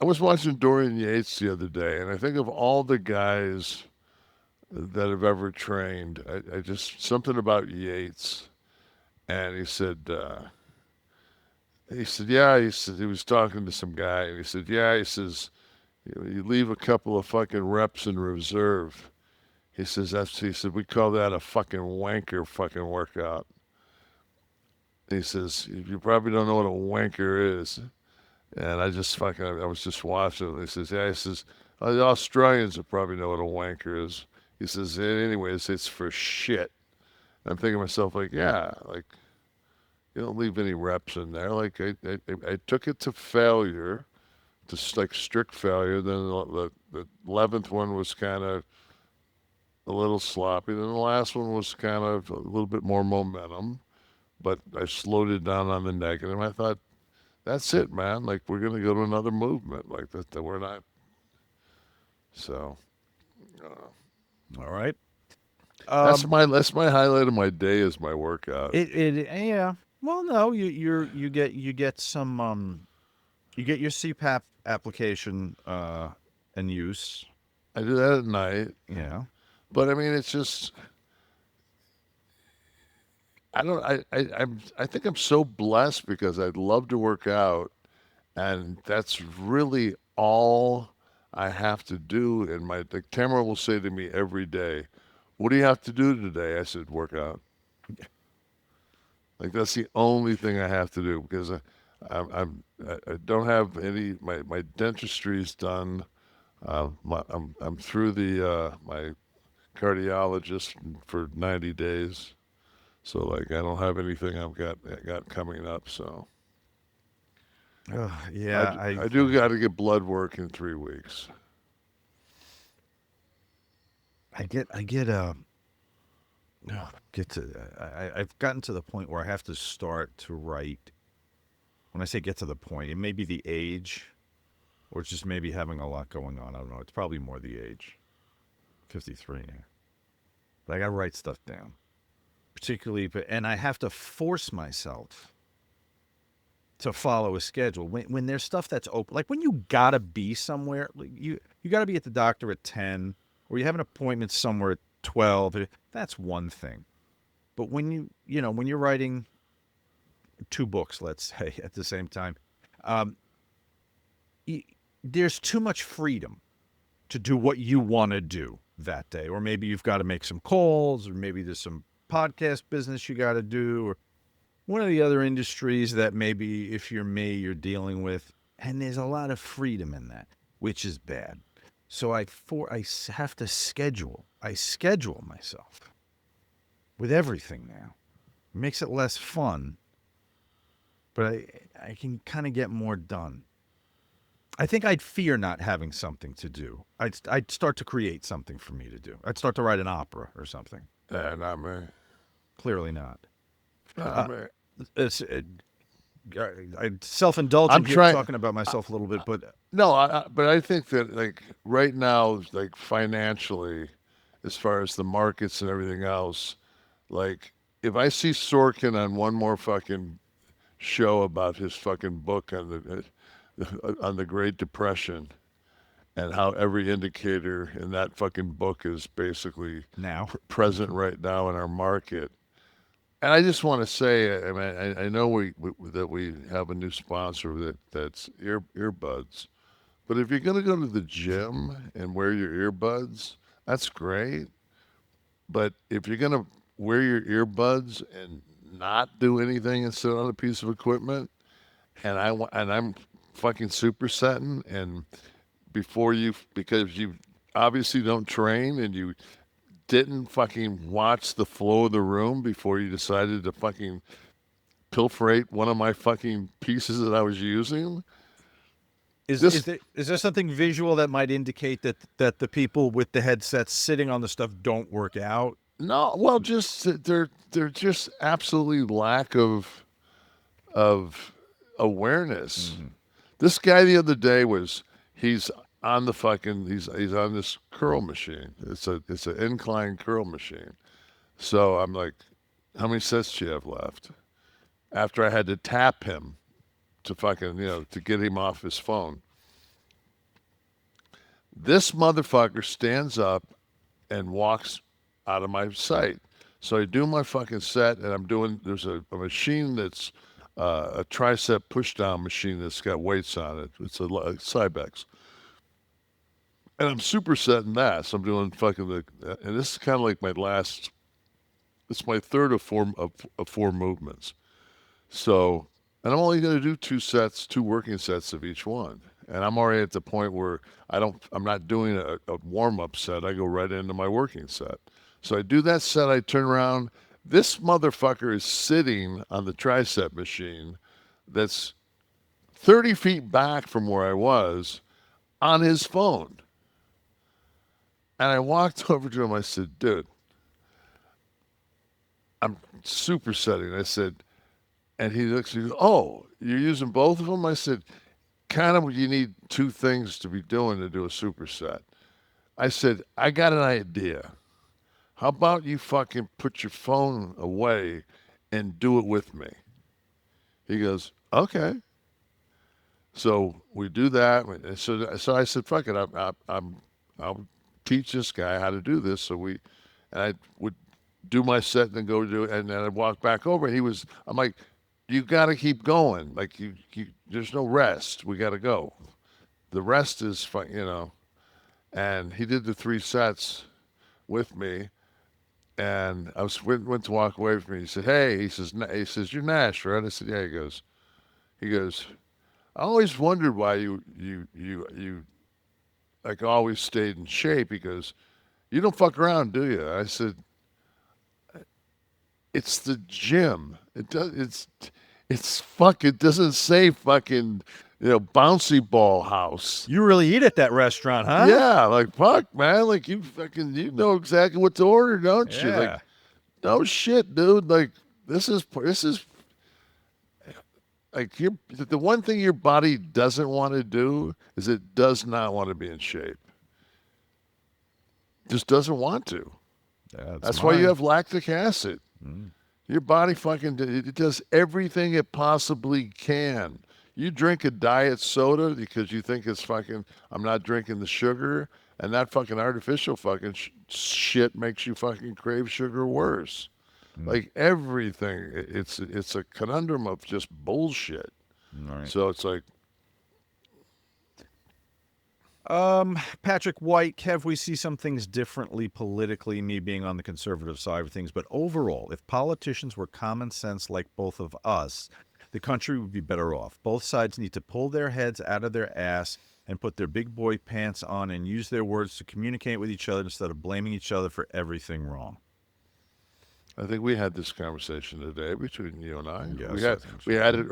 I was watching Dorian Yates the other day, and I think of all the guys that have ever trained, I just something about Yates, and yeah, he said he was talking to some guy, and he said, yeah, he says, you leave a couple of fucking reps in reserve. He said, we call that a fucking wanker fucking workout. He says, you probably don't know what a wanker is. And I was just watching it. He says, yeah, he says, the Australians will probably know what a wanker is. He says, anyways, it's for shit. I'm thinking to myself, like, yeah, like, you don't leave any reps in there. Like, I took it to failure, like strict failure. Then the 11th one was kind of a little sloppy. Then the last one was kind of a little bit more momentum, but I slowed it down on the negative. I thought, that's it, man. Like, we're going to go to another movement. Like, that we're not. So, uh, All right. that's Um, my highlight of my day is my workout. yeah. Well, no, you get some you get your CPAP application and use. I do that at night, Yeah. but I mean, it's just I don't I think I'm so blessed because I'd love to work out, and that's really all I have to do. And the camera will say to me every day, "What do you have to do today?" I said, "Work out." Like that's the only thing I have to do because I don't have any my dentistry's done. I'm through the my cardiologist for 90 days. So like I don't have anything I got coming up. So Yeah, I do got to get blood work in 3 weeks. I get get to I've gotten to the point where I have to start to write. When I say get to the point, it may be the age, or it's just maybe having a lot going on. I don't know. It's probably more the age. 53 now. But I got to write stuff down, particularly, and I have to force myself to follow a schedule when there's stuff that's open, like when you gotta be somewhere, like you gotta be at the doctor at 10, or you have an appointment somewhere at 12. That's one thing. But when you're writing two books, let's say, at the same time, um, there's too much freedom to do what you want to do that day. Or maybe you've got to make some calls, or maybe there's some podcast business you got to do, or one of the other industries that maybe if you're me, you're dealing with. And there's a lot of freedom in that, which is bad. So I have to schedule. I schedule myself with everything now. It makes it less fun, but I can kind of get more done. I think I'd fear not having something to do. I'd start to create something for me to do. I'd start to write an opera or something. Not me. Clearly not. Not Uh, me. it's I'm self-indulgent I'm here trying. talking about myself a little bit, but No, but I think that like right now, like financially, as far as the markets and everything else, like if I see Sorkin on one more fucking show about his fucking book on the Great Depression and how every indicator in that fucking book is basically now, present right now in our market. And I just want to say, I mean, I know that we have a new sponsor that's earbuds. But if you're going to go to the gym and wear your earbuds, that's great. But if you're going to wear your earbuds and not do anything and sit on a piece of equipment, and I'm fucking supersetting, and because you obviously don't train and you didn't fucking watch the flow of the room before you decided to fucking pilferate one of my fucking pieces that I was using. is This there something visual that might indicate that the people with the headsets sitting on the stuff don't work out? No, well, just they're just absolutely lack of awareness. Mm-hmm. This guy the other day he's he's on this curl machine. It's an incline curl machine. So I'm like, how many sets do you have left? After I had to tap him to fucking to get him off his phone. This motherfucker stands up and walks out of my sight. So I do my fucking set, and there's a machine that's a tricep push down machine that's got weights on it. It's a Cybex. And I'm supersetting that. So I'm doing and this is kind of like it's my third of four movements. So, and I'm only going to do two working sets of each one. And I'm already at the point where I'm not doing a warm up set. I go right into my working set. So I do that set. I turn around. This motherfucker is sitting on the tricep machine that's 30 feet back from where I was on his phone. And I walked over to him. I said, dude, I'm supersetting. I said, and he looks, he goes, oh, you're using both of them? I said, kind of, you need two things to be doing to do a superset. I said, I got an idea. How about you fucking put your phone away and do it with me? He goes, okay. So we do that. So I said, fuck it. I'll teach this guy how to do this. And I would do my set and then go do it. And then I'd walk back over. And I'm like, you got to keep going. Like there's no rest. We got to go. The rest is fun. And he did the 3 sets with me. And I went to walk away from me. He said, hey, he says, you're Nash, right? I said, yeah. He goes, I always wondered why you like always stayed in shape. He goes, you don't fuck around, do you? I said, it's the gym. It doesn't say fucking, bouncy ball house. You really eat at that restaurant, huh? Yeah, like fuck, man. Like you know exactly what to order, don't you? Yeah. Like, no shit, dude. Like this is like the one thing your body doesn't want to do is it does not want to be in shape. Just doesn't want to. That's why you have lactic acid. Your body it does everything it possibly can. You drink a diet soda because you think it's I'm not drinking the sugar, and that fucking artificial fucking shit makes you fucking crave sugar worse. Like everything, it's a conundrum of just bullshit. Right. So it's like, Patrick White, Kev, we see some things differently politically, me being on the conservative side of things. But overall, if politicians were common sense like both of us, the country would be better off. Both sides need to pull their heads out of their ass and put their big boy pants on and use their words to communicate with each other instead of blaming each other for everything wrong. I think we had this conversation today between you and I. Yes, We had it